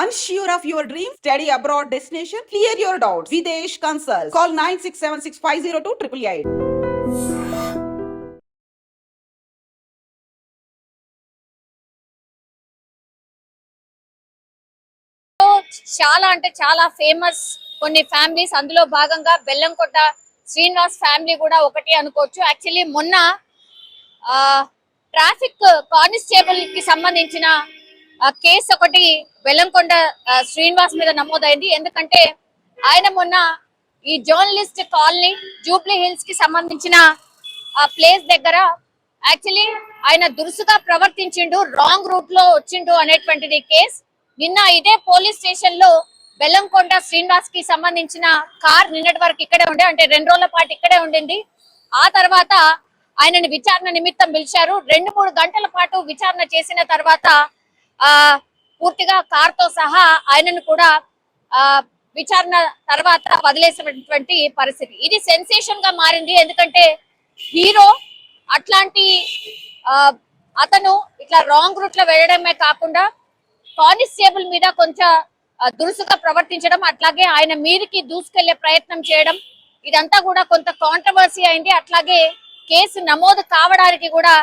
Unsure of your dream? Study abroad destination? Clear your doubts. Videsh Consult. Call 9676502888. చాలా అంటే చాలా famous కొన్ని families, అందులో భాగంగా బెల్లంకొండ శ్రీనివాస్ ఫ్యామిలీ కూడా ఒకటి అనుకోవచ్చు. యాక్చువల్లీ మొన్న ట్రాఫిక్ కానిస్టేబుల్ కి సంబంధించిన కేసు ఒకటి బెల్లంకొండ శ్రీనివాస్ మీద నమోదైంది. ఎందుకంటే ఆయన మొన్న ఈ జర్నలిస్ట్ కాలనీ జూబ్లీ హిల్స్ కి సంబంధించిన ప్లేస్ దగ్గర యాక్చువల్లీ ఆయన దురుసుగా ప్రవర్తించిండు, రాంగ్ రూట్ లో వచ్చిండు అనేటువంటిది కేసు. నిన్న ఇదే పోలీస్ స్టేషన్ లో బెల్లంకొండ శ్రీనివాస్ కి సంబంధించిన కార్ నిన్నటి వరకు ఇక్కడే ఉండే, అంటే 2 రోజుల పాటు ఇక్కడే ఉండింది. ఆ తర్వాత ఆయనని విచారణ నిమిత్తం పిలిచారు. 2-3 గంటల పాటు విచారణ చేసిన తర్వాత పూర్తిగా కార్ తో సహా ఆయనను కూడా విచారణ తర్వాత వదిలేసినటువంటి పరిస్థితి. ఇది సెన్సేషన్ గా మారింది. ఎందుకంటే హీరో అట్లాంటి అతను ఇట్లా రాంగ్ రూట్ లో వెళ్ళడమే కాకుండా కానిస్టేబుల్ మీద కొంచెం దురుసుగా ప్రవర్తించడం, అట్లాగే ఆయన మీదకి దూసుకెళ్లే ప్రయత్నం చేయడం, ఇదంతా కూడా కొంత కాంట్రవర్సీ అయింది. అట్లాగే కేసు నమోదు కావడానికి కూడా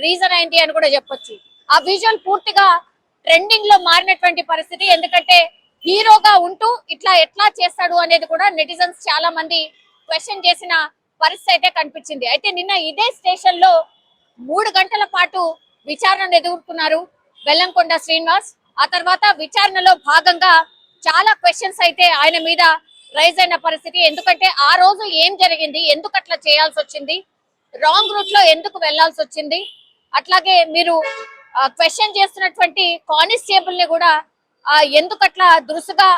రీజన్ అయింది అని కూడా చెప్పొచ్చు. ఆ విజువల్ పూర్తిగా ట్రెండింగ్ లో మారినటువంటి పరిస్థితి. ఎందుకంటే హీరోగా ఉంటూ ఇట్లా ఎట్లా చేస్తాడు అనేది కూడా నెటిజన్స్ చాలా మంది క్వశ్చన్ చేసిన పరిస్థితి అయితే కనిపించింది. అయితే నిన్న ఇదే స్టేషన్ లో 3 గంటల పాటు విచారణ ఎదుర్కొన్నారు బెల్లంకొండ శ్రీనివాస్. ఆ తర్వాత విచారణలో భాగంగా చాలా క్వశ్చన్స్ అయితే ఆయన మీద రైజ్ అయిన పరిస్థితి. ఎందుకంటే ఆ రోజు ఏం జరిగింది, ఎందుకు అట్లా చేయాల్సి వచ్చింది, రాంగ్ రూట్ లో ఎందుకు వెళ్లాల్సి వచ్చింది, అట్లాగే మీరు క్వశ్చన్ చేస్తున్నటువంటి కానిస్టేబుల్ ని కూడా ఎందుకు అట్లా దురుసుగా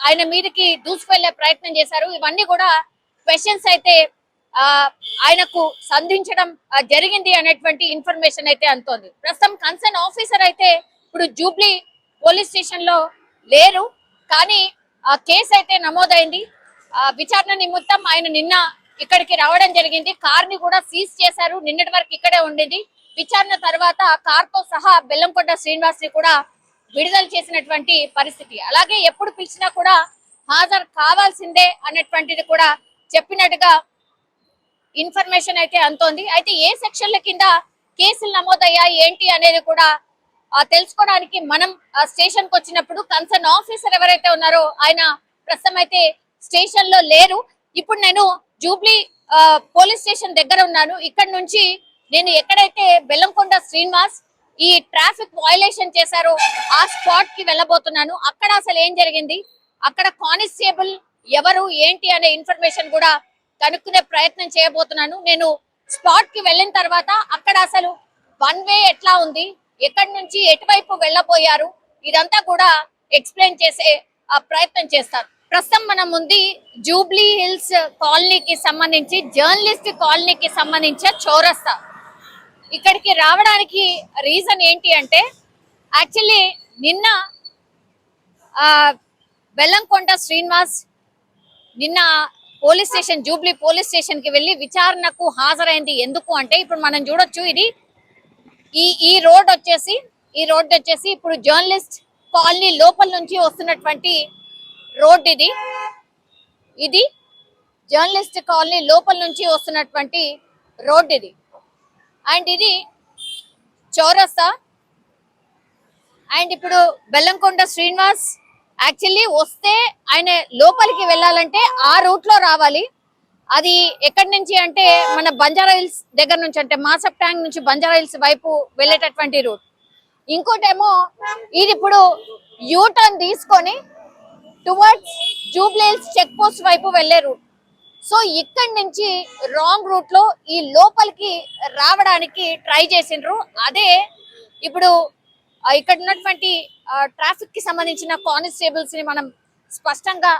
ఆయన మీదకి దూసుకెళ్లే ప్రయత్నం చేశారు, ఇవన్నీ కూడా క్వశ్చన్స్ అయితే ఆయనకు సంధించడం జరిగింది అనేటువంటి ఇన్ఫర్మేషన్ అయితే అందుతోంది. ప్రస్తుతం కన్సర్న్ ఆఫీసర్ అయితే ఇప్పుడు జూబ్లీ పోలీస్ స్టేషన్ లో లేరు, కానీ కేసు అయితే నమోదైంది. విచారణ నిమిత్తం ఆయన నిన్న ఇక్కడికి రావడం జరిగింది. కార్ ని కూడా సీజ్ చేశారు, నిన్నటి వరకు ఇక్కడే ఉండేది. విచారణ తర్వాత కార్ తో సహా బెల్లంకొండ శ్రీనివాస్ ని కూడా విడుదల చేసినటువంటి పరిస్థితి. అలాగే ఎప్పుడు పిలిచినా కూడా హాజరు కావాల్సిందే అన్నటువంటిది కూడా చెప్పినట్టుగా ఇన్ఫర్మేషన్ అయితే అందుతోంది. అయితే ఏ సెక్షన్ల కింద కేసులు నమోదయ్యాయి ఏంటి అనేది కూడా తెలుసుకోవడానికి మనం స్టేషన్ కు వచ్చినప్పుడు కన్సర్న్ ఆఫీసర్ ఎవరైతే ఉన్నారో ఆయన ప్రస్తుతం అయితే స్టేషన్ లో లేరు. ఇప్పుడు నేను జూబ్లీ పోలీస్ స్టేషన్ దగ్గర ఉన్నాను. ఇక్కడ నుంచి నేను ఎక్కడైతే బెల్లంకొండ శ్రీనివాస్ ఈ ట్రాఫిక్ వయలేషన్ చేశారో ఆ స్పాట్ కి వెళ్ళబోతున్నాను. అక్కడ అసలు ఏం జరిగింది, అక్కడ కానిస్టేబుల్ ఎవరు ఏంటి అనే ఇన్ఫర్మేషన్ కూడా కనుక్కునే ప్రయత్నం చేయబోతున్నాను. నేను స్పాట్ కి వెళ్ళిన తర్వాత అక్కడ అసలు 1 వే ఎట్లా ఉంది, ఎక్కడి నుంచి ఎటువైపు వెళ్ళబోయారు, ఇదంతా కూడా ఎక్స్ప్లెయిన్ చేసే ప్రయత్నం చేస్తాను. ప్రస్తుతం మనం ఉంది జూబ్లీ హిల్స్ కాలనీకి సంబంధించి జర్నలిస్ట్ కాలనీకి సంబంధించిన చౌరస్తా. ఇక్కడికి రావడానికి రీజన్ ఏంటి అంటే యాక్చువల్లీ నిన్న బెల్లంకొండ శ్రీనివాస్ నిన్న police station Jubilee police station కి వెళ్ళి విచారణకు హాజరైంది. ఎందుకు అంటే ఇప్పుడు మనం చూడొచ్చు, ఇది ఈ రోడ్ వచ్చేసి ఇప్పుడు జర్నలిస్ట్ కాలనీ లోపల నుంచి వస్తున్నటువంటి రోడ్. ఇది జర్నలిస్ట్ కాలనీ లోపల నుంచి వస్తున్నటువంటి రోడ్ ఇది. అండ్ ఇది చౌరస్తా. అండ్ ఇప్పుడు బెల్లంకొండ శ్రీనివాస్ యాక్చువల్లీ వస్తే ఆయన లోపలికి వెళ్ళాలంటే ఆ రూట్ లో రావాలి. అది ఎక్కడి నుంచి అంటే మన బంజారా హిల్స్ దగ్గర నుంచి, అంటే మాసప్ ట్యాంక్ నుంచి బంజారా హిల్స్ వైపు వెళ్ళేటటువంటి రూట్. ఇంకోటేమో ఇది ఇప్పుడు యూటర్న్ తీసుకొని towards Jubilee Hills check post వైపు వెళ్లే రూట్. సో ఇక్కడి నుంచి రాంగ్ రూట్ లో ఈ లోపలికి రావడానికి ట్రై చేసిండ్రు. అదే ఇప్పుడు ఇక్కడ ఉన్నటువంటి ట్రాఫిక్ కి సంబంధించిన కానిస్టేబుల్స్ ని మనం స్పష్టంగా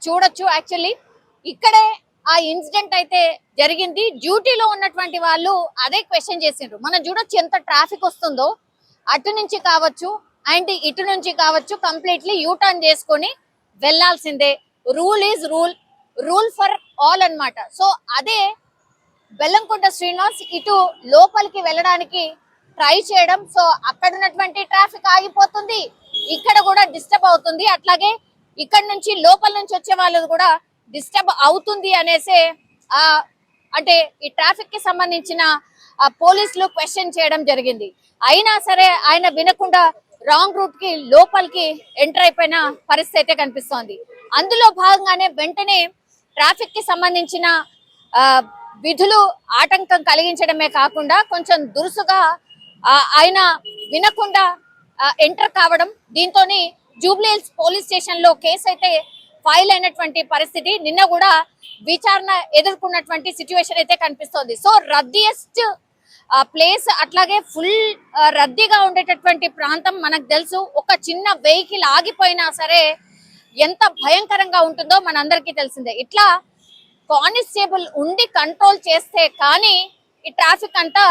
చూడొచ్చు. యాక్చువల్లీ ఇక్కడే ఆ ఇన్సిడెంట్ అయితే జరిగింది. డ్యూటీలో ఉన్నటువంటి వాళ్ళు అదే క్వశ్చన్ చేసిండ్రు. మనం చూడొచ్చు ఎంత ట్రాఫిక్ వస్తుందో, అటు నుంచి కావచ్చు అండ్ ఇటు నుంచి కావచ్చు, కంప్లీట్లీ యూటర్న్ చేసుకొని వెళ్లాల్సిందే. Rule is rule, rule for all అన్నమాట. సో అదే బెల్లంకొండ శ్రీనివాస్ ఇటు లోపలికి వెళ్ళడానికి ట్రై చేయడం. సో అక్కడ ఉన్నటువంటి ట్రాఫిక్ ఆగిపోతుంది, ఇక్కడ కూడా డిస్టర్బ్ అవుతుంది, అట్లాగే ఇక్కడ నుంచి లోపల నుంచి వచ్చే వాళ్ళు కూడా డిస్టర్బ్ అవుతుంది అనేసి అంటే ఈ ట్రాఫిక్ కి సంబంధించిన పోలీసులు క్వశ్చన్ చేయడం జరిగింది. అయినా సరే ఆయన వినకుండా రాంగ్ రూట్ కి లోపలికి ఎంటర్ అయిపోయిన పరిస్థితి అయితే కనిపిస్తోంది. అందులో భాగంగానే వెంటనే ట్రాఫిక్ కి సంబంధించిన విధులు ఆటంకం కలిగించడమే కాకుండా కొంచెం దురుసుగా ఆయన వినకుండా ఎంటర్ కావడం, దీంతో జూబ్లీహిల్స్ పోలీస్ స్టేషన్ లో కేసు అయితే ఫైల్ అయినటువంటి పరిస్థితి, నిన్న కూడా విచారణ ఎదుర్కొన్నటువంటి సిచ్యువేషన్ అయితే కనిపిస్తోంది. సో రద్దీయెస్ట్ ప్లేస్, అట్లాగే ఫుల్ రద్దీగా ఉండేటటువంటి ప్రాంతం మనకు తెలుసు. ఒక చిన్న వెహికల్ ఆగిపోయినా సరే ఎంత భయంకరంగా ఉంటుందో మనందరికీ తెలిసిందే. ఇట్లా కానిస్టేబుల్ ఉండి కంట్రోల్ చేస్తే కానీ ఈ ట్రాఫిక్ అంతా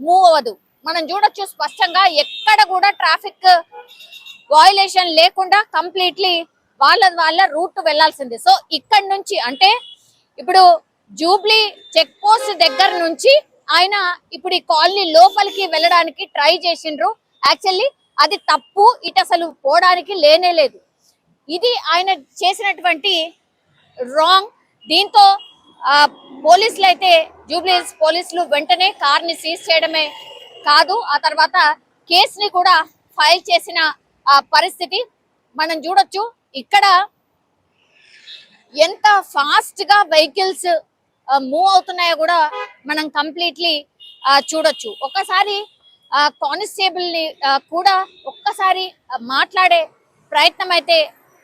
మూవ్ అవ్వదు. మనం చూడొచ్చు స్పష్టంగా ఎక్కడ కూడా ట్రాఫిక్ వయలేషన్ లేకుండా కంప్లీట్లీ వాళ్ళ రూట్ వెళ్లాల్సింది. సో ఇక్కడ నుంచి అంటే ఇప్పుడు జూబ్లీ చెక్ పోస్ట్ దగ్గర నుంచి ఆయన ఇప్పుడు ఈ కాలనీ లోపలికి వెళ్ళడానికి ట్రై చేసిండ్రు. యాక్చువల్లీ అది తప్పు, ఇటు అసలు పోవడానికి లేనే లేదు. ఇది ఆయన చేసినటువంటి రాంగ్. దీంతో పోలీసులు అయితే జూబ్లీహిల్స్ పోలీసులు వెంటనే కార్ ని సీజ్ చేయడమే కాదు, ఆ తర్వాత కేసుని కూడా ఫైల్ చేసిన పరిస్థితి మనం చూడొచ్చు. ఇక్కడ ఎంత ఫాస్ట్ గా వెహికల్స్ మూవ్ అవుతున్నాయో కూడా మనం కంప్లీట్లీ చూడొచ్చు. ఒక్కసారి కానిస్టేబుల్ ని కూడా ఒక్కసారి మాట్లాడే ప్రయత్నం అయితే,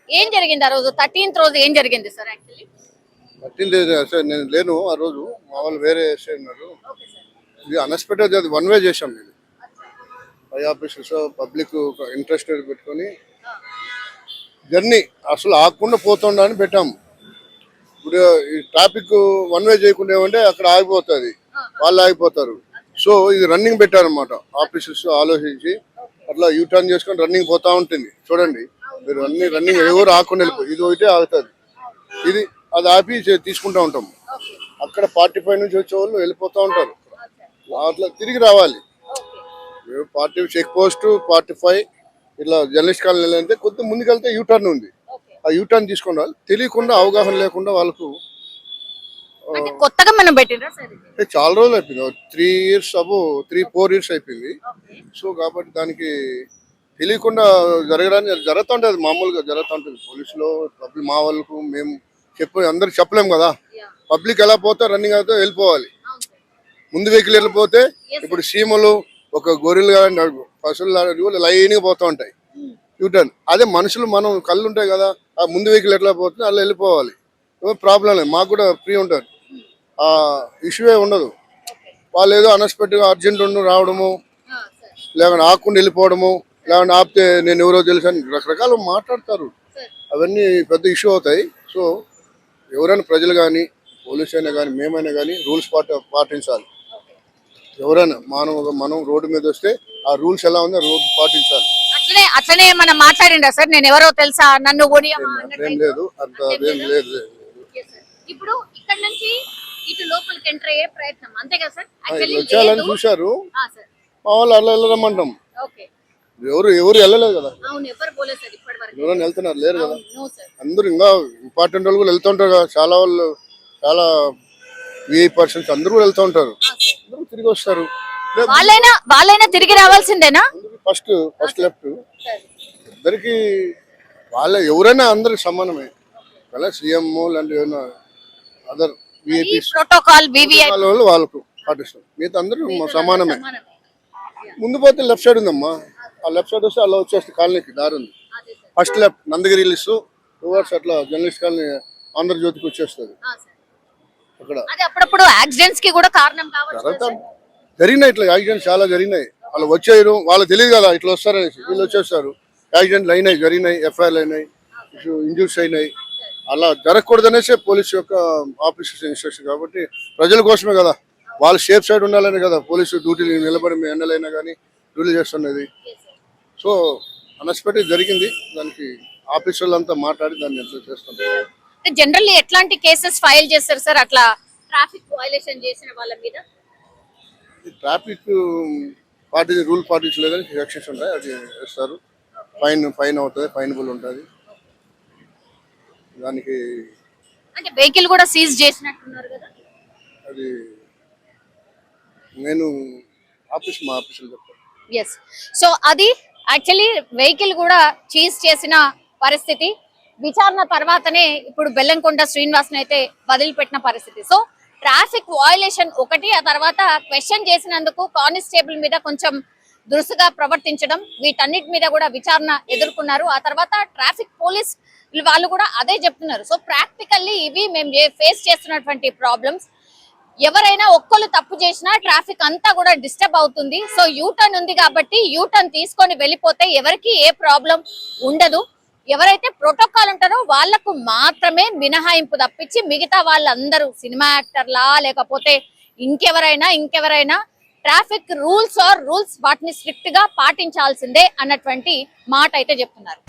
ఏం జరిగింది ఆ రోజు 13th రోజు ఏం జరిగింది సార్? యాక్చువల్లీ 13th సార్ నేను లేను ఆ రోజు, మా వాళ్ళు వేరే ఉన్నారు. ఇది అన్ఎక్స్పెక్టెడ్, అది వన్ వే చేసాం. నేను పై ఆఫీసర్స్ పబ్లిక్ ఇంట్రెస్ట్ పెట్టుకొని జర్నీ అసలు ఆగకుండా పోతుండ అని పెట్టాము. ఇప్పుడు ఈ ట్రాఫిక్ వన్ వే చేయకుండా ఏమంటే అక్కడ ఆగిపోతుంది, వాళ్ళు ఆగిపోతారు. సో ఇది రన్నింగ్ పెట్టారనమాట ఆఫీసర్స్ ఆలోచించి. అట్లా యూటర్న్ చేసుకొని రన్నింగ్ పోతా ఉంటుంది. చూడండి మీరు అన్ని రన్నింగ్ ఎవరు ఆకుండా వెళ్ళిపోయి ఇది ఒకటే ఆగుతుంది. ఇది అది ఆపి తీసుకుంటా ఉంటాం. అక్కడ 45 నుంచి వచ్చే వాళ్ళు వెళ్ళిపోతూ ఉంటారు. అట్లా తిరిగి రావాలి. 40 చెక్ పోస్ట్ 45 ఇట్లా జర్నలిస్ట్ కాలనీ అంటే కొద్దిగా ముందుకెళ్తే యూటర్న్ ఉంది, ఆ యూటర్న్ తీసుకుని రావాలి. తెలియకుండా అవగాహన లేకుండా వాళ్ళకు కొత్తగా మనం పెట్టిండ్రా సార్? చాలా రోజులు అయిపోయింది, 3 years 3-4 years అయిపోయింది. సో కాబట్టి దానికి తెలియకుండా జరగడానికి జరుగుతుంటది, మామూలుగా జరుగుతుంటది. పోలీసులో పబ్లిక్ మా వాళ్ళకు మేము అందరికి చెప్పలేము కదా. పబ్లిక్ ఎలా పోతే రన్నింగ్ అయితే వెళ్ళిపోవాలి. ముందు వెహికల్ వెళ్ళిపోతే ఇప్పుడు సీమలు ఒక గొర్రెలు కానీ పశువులు లైన్గా పోతూ ఉంటాయి యూటర్న్. అదే మనుషులు మనం కళ్ళు ఉంటాయి కదా, ఆ ముందు వెహికల్ ఎట్లా పోతుంది అలా వెళ్ళిపోవాలి. ప్రాబ్లం లేదు, మాకు కూడా ఫ్రీ ఉంటుంది, ఆ ఇష్యూవే ఉండదు. వాళ్ళు ఏదో అన్ఎక్స్పెక్టెడ్గా అర్జెంట్ రావడము, లేకుంటే ఆకుండా వెళ్ళిపోవడము, లేకుంటే ఆపితే నేను ఎవరో తెలుసు అని రకరకాలు మాట్లాడతారు. అవన్నీ పెద్ద ఇష్యూ అవుతాయి. సో ఎవరైనా ప్రజలు కానీ పోలీస్ అయినా కానీ మేమైనా కానీ రూల్స్ పాటించాలి. ఎవరైనా మనం రోడ్డు మీద వస్తే ఆ రూల్స్ ఎలా ఉందో రోడ్డు పాటించాలి. అట్లనే మనం మాట్లాడిండా సార్, నేను ఎవరో తెలుసా, నన్ను ఏం లేదు, అంత ఏం లేదు. ఇప్పుడు ఇక్కడ నుంచి ఇటు లోపలికి ఎంటర్ అయ్యే ప్రయత్నం అంతే కదా సార్? వచ్చాలని చూశారు మా వాళ్ళు, అలా వెళ్ళరమ్మంటాం. ఎవరు వెళ్ళలేదు కదా, ఎవరైనా వెళ్తున్నారు లేరు కదా. అందరూ ఇంకా ఇంపార్టెంట్ వాళ్ళు కూడా వెళ్తుంటారు కదా, చాలా వాళ్ళు, చాలా VIP అందరూ కూడా వెళ్తూ ఉంటారు. అందరూ తిరిగి వస్తారు. వాళ్ళైనా తిరిగి రావాల్సిందేనా? ఫస్ట్ లెఫ్ట్ ఇద్దరికి ఎవరైనా అందరికి సమానమే కదా. సీఎం లాంటి అదర్ ప్రోటోకాల్ వాళ్ళకు పాటిస్తారు, మిగతా అందరూ సమానమే. ముందు పోతే లెఫ్ట్ సైడ్ ఉందమ్మా, ఆ లెఫ్ట్ సైడ్ వస్తే అలా వచ్చేస్తే కాలనీకి దారి ఉంది. First left Nandagiri list reverse అట్లా జర్నలిస్ట్ కాలనీ ఆంధ్రజ్యోతికి వచ్చేస్తుంది. అక్కడ అప్పుడప్పుడు యాక్సిడెంట్స్ కి కూడా కారణం కావచ్చు. జరిగినాయి, ఇట్లా యాక్సిడెంట్స్ చాలా జరిగినాయి. వాళ్ళు వచ్చారు, వాళ్ళకి తెలియదు కదా ఇట్లా వస్తారనేసి, వీళ్ళు వచ్చేస్తారు. యాక్సిడెంట్లు అయినాయి, జరిగినాయి, FIRలు అయినాయి, ఇంజూర్స్ అయినాయి. అలా జరగకూడదనేసే పోలీసు యొక్క ఆఫీసర్స్ ఇన్స్ట్రక్షన్. కాబట్టి ప్రజల కోసమే కదా, వాళ్ళు సేఫ్ సైడ్ ఉండాలనే కదా పోలీసు డ్యూటీలు నిలబడి ఎండలైనా కానీ డ్యూటీ చేస్తున్నది. సో అన్ఎక్స్పెక్టెడ్ జరిగింది, దానికి ఆఫీసర్లు అంతా మాట్లాడి దాన్ని ఎంత చేస్తున్నారు. జనరల్లీ ఎట్లాంటి కేసెస్ ఫైల్ చేస్తారు సార్ అట్లా ట్రాఫిక్ వయలేషన్ చేసిన వాళ్ళ మీద? ట్రాఫిక్ రూల్ పాటించలేదని సెక్షన్స్ ఉంటాయి, అది వేస్తారు. ఫైన్ అవుతుంది, ఫైనబుల్ ఉంటుంది. దానికి అంటే వెహికల్ కూడా సీజ్ చేసినట్టున్నారు కదా. అది నేను మా ఆఫీసులో చెప్తాను. ఎస్, సో అది యాక్చువల్లీ వెహికల్ కూడా చీజ్ చేసిన పరిస్థితి. విచారణ తర్వాతనే ఇప్పుడు బెల్లంకొండ శ్రీనివాస్ని అయితే వదిలిపెట్టిన పరిస్థితి. సో ట్రాఫిక్ వయలేషన్ ఒకటి, ఆ తర్వాత క్వశ్చన్ చేసినందుకు కానిస్టేబుల్ మీద కొంచెం దురుసుగా ప్రవర్తించడం, వీటన్నిటి మీద కూడా విచారణ ఎదుర్కొన్నారు. ఆ తర్వాత ట్రాఫిక్ పోలీస్ వాళ్ళు కూడా అదే చెప్తున్నారు. సో ప్రాక్టికల్లీ ఇవి మేము ఫేస్ చేస్తున్నటువంటి ప్రాబ్లమ్స్. ఎవరైనా ఒక్కళ్ళు తప్పు చేసినా ట్రాఫిక్ అంతా కూడా డిస్టర్బ్ అవుతుంది. సో యూటర్న్ ఉంది కాబట్టి యూటర్న్ తీసుకొని వెళ్ళిపోతే ఎవరికి ఏ ప్రాబ్లం ఉండదు. ఎవరైతే ప్రోటోకాల్ ఉంటారో వాళ్లకు మాత్రమే మినహాయింపు తప్పించి మిగతా వాళ్ళందరూ సినిమా యాక్టర్లా లేకపోతే ఇంకెవరైనా ట్రాఫిక్ రూల్స్ వాటిని స్ట్రిక్ట్ గా పాటించాల్సిందే అన్నటువంటి మాట అయితే చెప్తున్నారు.